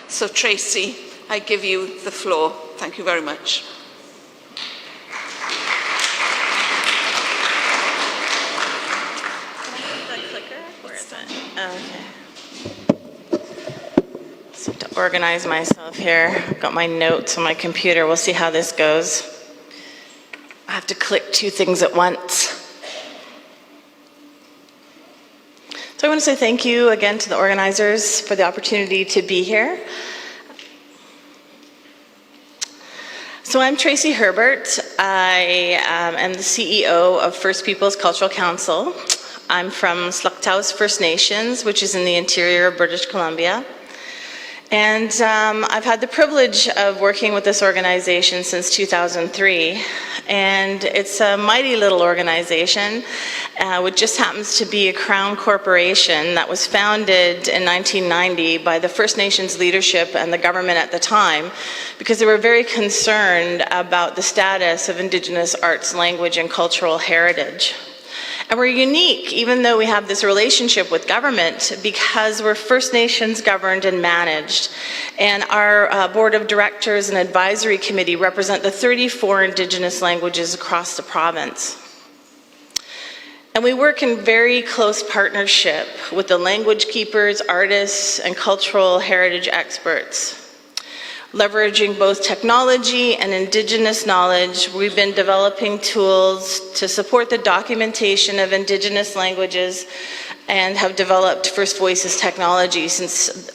So Tracey, I give you the floor. Thank you very much. Okay. So to organize myself here, I've got my notes on my computer. We'll see how this goes. I have to click 2 things at once. So I want to say thank you again to the organizers for the opportunity to be here. So I'm Tracey Herbert. I am the CEO of First Peoples Cultural Council. I'm from Slacktaus First Nations, which is in the interior of British Columbia. And I've had the privilege of working with this organization since 2003. And it's a mighty little organization, which just happens to be a Crown corporation that was founded in 1990 by the First Nations leadership and the government at the time, because they were very concerned about the status of Indigenous arts, language, and cultural heritage. And we're unique, even though we have this relationship with government, because we're First Nations governed and managed. And our board of directors and advisory committee represent the 34 Indigenous languages across the province. And we work in very close partnership with the language keepers, artists, and cultural heritage experts. Leveraging both technology and Indigenous knowledge, we've been developing tools to support the documentation of Indigenous languages and have developed First Voices technology since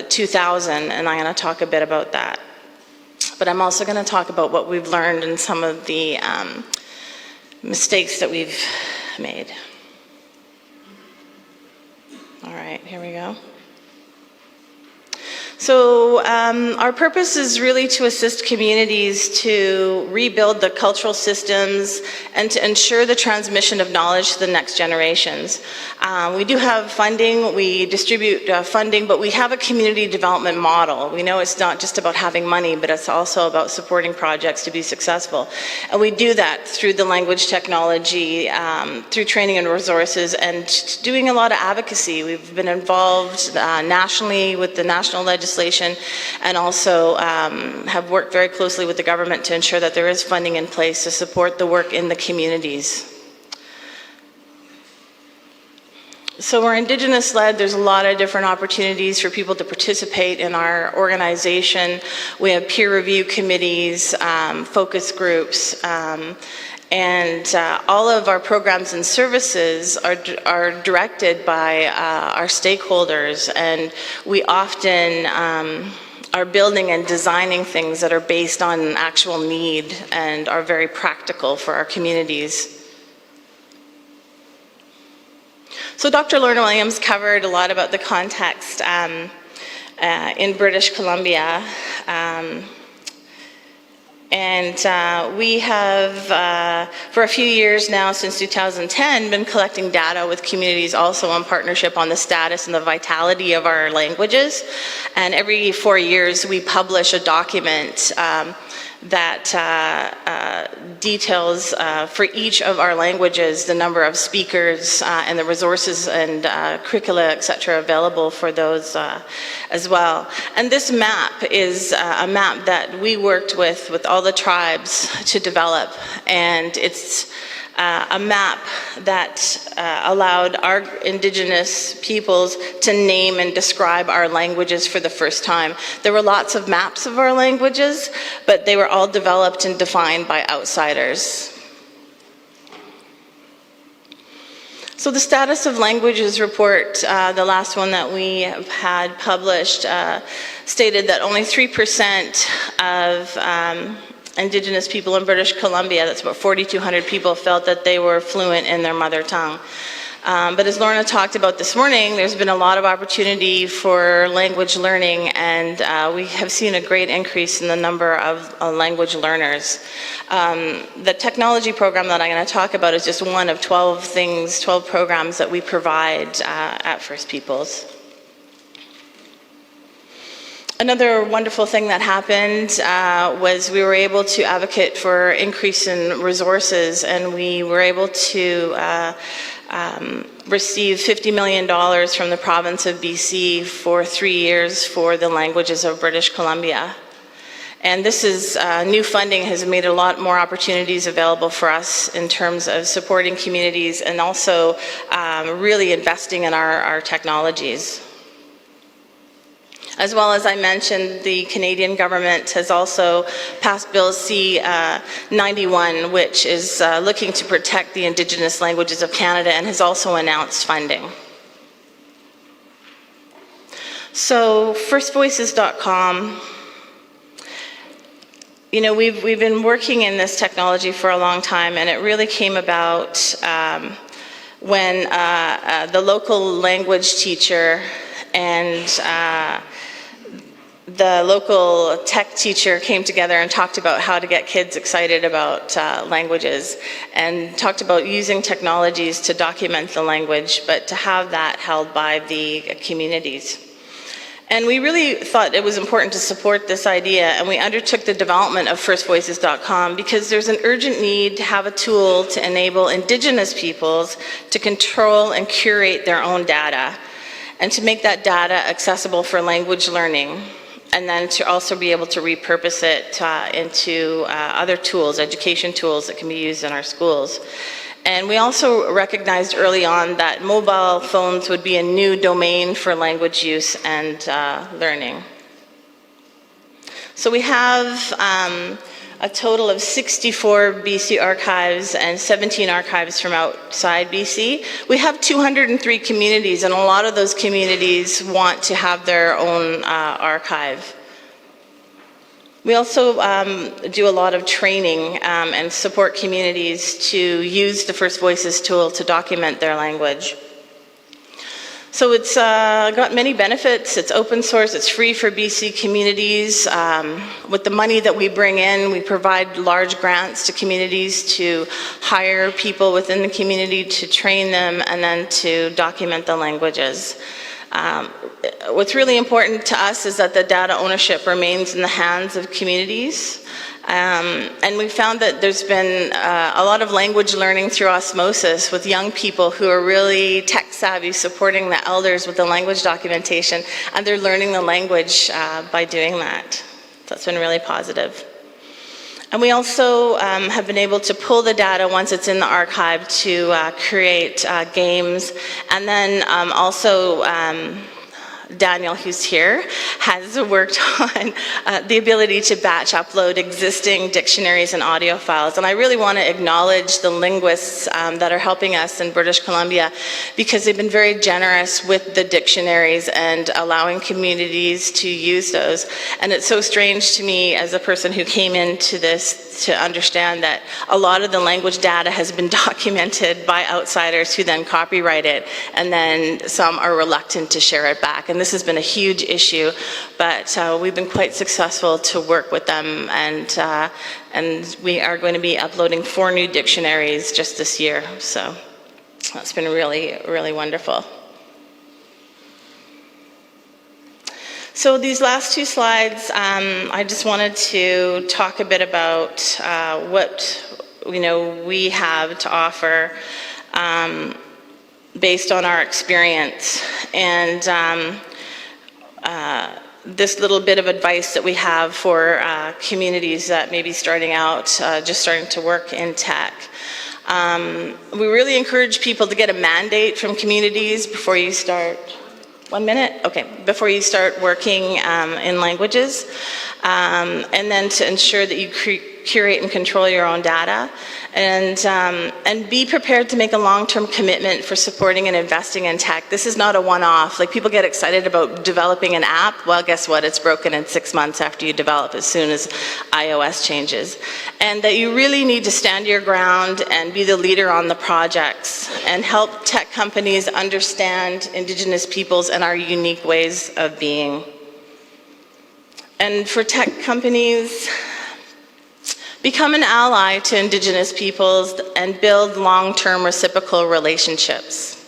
2000, and I'm going to talk a bit about that. But I'm also going to talk about what we've learned and some of the mistakes that we've made. All right, here we go. So our purpose is really to assist communities to rebuild the cultural systems and to ensure the transmission of knowledge to the next generations. We do have funding, we distribute funding, but we have a community development model. We know it's not just about having money, but it's also about supporting projects to be successful. And we do that through the language technology, through training and resources, and doing a lot of advocacy. We've been involved nationally with the national legislation, and also have worked very closely with the government to ensure that there is funding in place to support the work in the communities. So we're Indigenous-led. There's a lot of different opportunities for people to participate in our organization. We have peer review committees, focus groups, and all of our programs and services are directed by our stakeholders, and we often are building and designing things that are based on actual need and are very practical for our communities. So Dr. Lorna Williams covered a lot about the context in British Columbia. And we have, for a few years now, since 2010, been collecting data with communities also in partnership on the status and the vitality of our languages. And every 4 years, we publish a document that details for each of our languages the number of speakers and the resources and curricula, et cetera, available for those as well. And this map is a map that we worked with all the tribes to develop, and it's a map that allowed our Indigenous peoples to name and describe our languages for the first time. There were lots of maps of our languages, but they were all developed and defined by outsiders. So the Status of Languages report, the last one that we have had published, stated that only 3% of Indigenous people in British Columbia, that's about 4,200 people, felt that they were fluent in their mother tongue. But as Lorna talked about this morning, there's been a lot of opportunity for language learning, and we have seen a great increase in the number of language learners. The technology program that I'm going to talk about is just one of 12 programs that we provide at First Peoples. Another wonderful thing that happened was we were able to advocate for increase in resources, and we were able to receive $50 million from the province of BC for 3 years for the languages of British Columbia. And this is, new funding has made a lot more opportunities available for us in terms of supporting communities and also really investing in our technologies. As well as I mentioned, the Canadian government has also passed Bill C-91, which is looking to protect the Indigenous languages of Canada, and has also announced funding. So, firstvoices.com, you know, we've been working in this technology for a long time, and it really came about when the local language teacher and the local tech teacher came together and talked about how to get kids excited about languages, and talked about using technologies to document the language, but to have that held by the communities. And we really thought it was important to support this idea, and we undertook the development of firstvoices.com because there's an urgent need to have a tool to enable Indigenous peoples to control and curate their own data, and to make that data accessible for language learning, and then to also be able to repurpose it into other tools, education tools that can be used in our schools. And we also recognized early on that mobile phones would be a new domain for language use and learning. So we have a total of 64 BC archives and 17 archives from outside BC. We have 203 communities, and a lot of those communities want to have their own archive. We also do a lot of training and support communities to use the First Voices tool to document their language. So it's got many benefits. It's open source, it's free for BC communities. With the money that we bring in, we provide large grants to communities to hire people within the community to train them and then to document the languages. What's really important to us is that the data ownership remains in the hands of communities. And we found that there's been a lot of language learning through osmosis with young people who are really tech savvy, supporting the elders with the language documentation, and they're learning the language by doing that. So that's been really positive. And we also have been able to pull the data once it's in the archive to create games, and then also Daniel, who's here, has worked on the ability to batch upload existing dictionaries and audio files. And I really want to acknowledge the linguists that are helping us in British Columbia, because they've been very generous with the dictionaries and allowing communities to use those. And it's so strange to me as a person who came into this to understand that a lot of the language data has been documented by outsiders who then copyright it, and then some are reluctant to share it back. And this has been a huge issue, but we've been quite successful to work with them, and we are going to be uploading 4 new dictionaries just this year. So that's been really, really wonderful. So these last 2 slides, I just wanted to talk a bit about what we have to offer based on our experience, and this little bit of advice that we have for communities that may be starting out, just starting to work in tech. We really encourage people to get a mandate from communities before you start. 1 minute? Okay. Before you start working in languages, and then to ensure that you curate and control your own data, and be prepared to make a long-term commitment for supporting and investing in tech. This is not a one-off. Like, people get excited about developing an app. Well, guess what? It's broken in 6 months after you develop, as soon as iOS changes. And that you really need to stand your ground and be the leader on the projects, and help tech companies understand Indigenous peoples and our unique ways of being. And for tech companies, become an ally to Indigenous peoples and build long-term reciprocal relationships.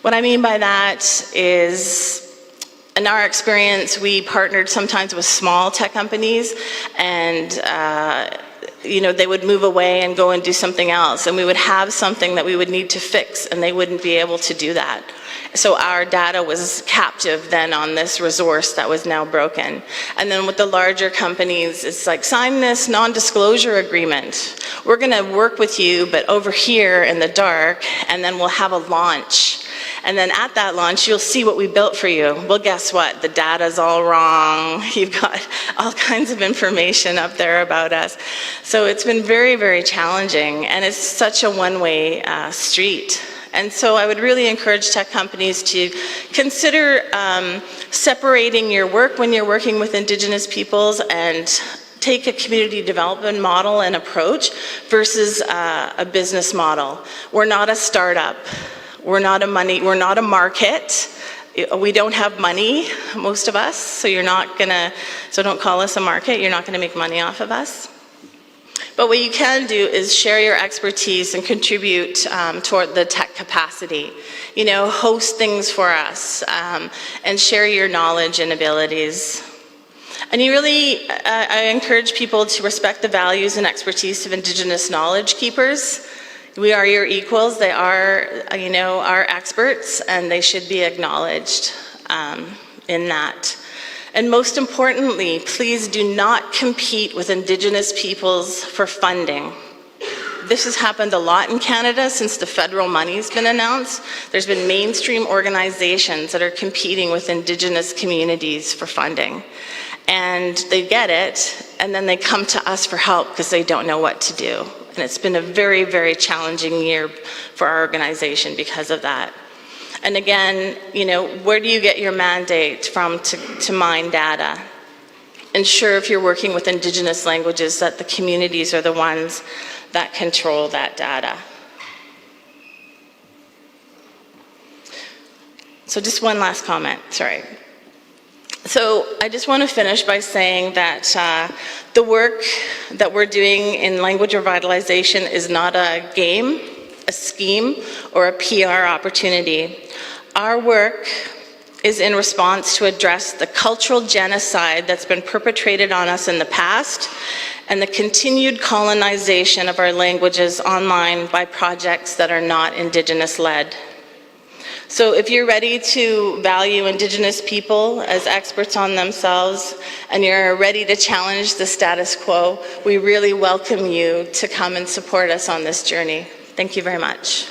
What I mean by that is, in our experience, we partnered sometimes with small tech companies, and they would move away and go and do something else, and we would have something that we would need to fix, and they wouldn't be able to do that. So our data was captive then on this resource that was now broken. And then with the larger companies, it's like, sign this non-disclosure agreement. We're going to work with you, but over here in the dark, and then we'll have a launch. And then at that launch, you'll see what we built for you. Well, guess what? The data's all wrong. You've got all kinds of information up there about us. So it's been very, very challenging, and it's such a one-way street. And so I would really encourage tech companies to consider separating your work when you're working with Indigenous peoples and take a community development model and approach versus a business model. We're not a startup. We're not a market. We don't have money, most of us, so so don't call us a market. You're not gonna make money off of us. But what you can do is share your expertise and contribute toward the tech capacity. Host things for us and share your knowledge and abilities. And I encourage people to respect the values and expertise of Indigenous knowledge keepers. We are your equals. They are, our experts, and they should be acknowledged in that. And most importantly, please do not compete with Indigenous peoples for funding. This has happened a lot in Canada since the federal money's been announced. There's been mainstream organizations that are competing with Indigenous communities for funding. And they get it, and then they come to us for help because they don't know what to do. And it's been a very, very challenging year for our organization because of that. And again, where do you get your mandate from to mine data? Ensure if you're working with Indigenous languages that the communities are the ones that control that data. So just one last comment, sorry. So I just want to finish by saying that the work that we're doing in language revitalization is not a game, a scheme, or a PR opportunity. Our work is in response to address the cultural genocide that's been perpetrated on us in the past and the continued colonization of our languages online by projects that are not Indigenous-led. So if you're ready to value Indigenous people as experts on themselves and you're ready to challenge the status quo, we really welcome you to come and support us on this journey. Thank you very much.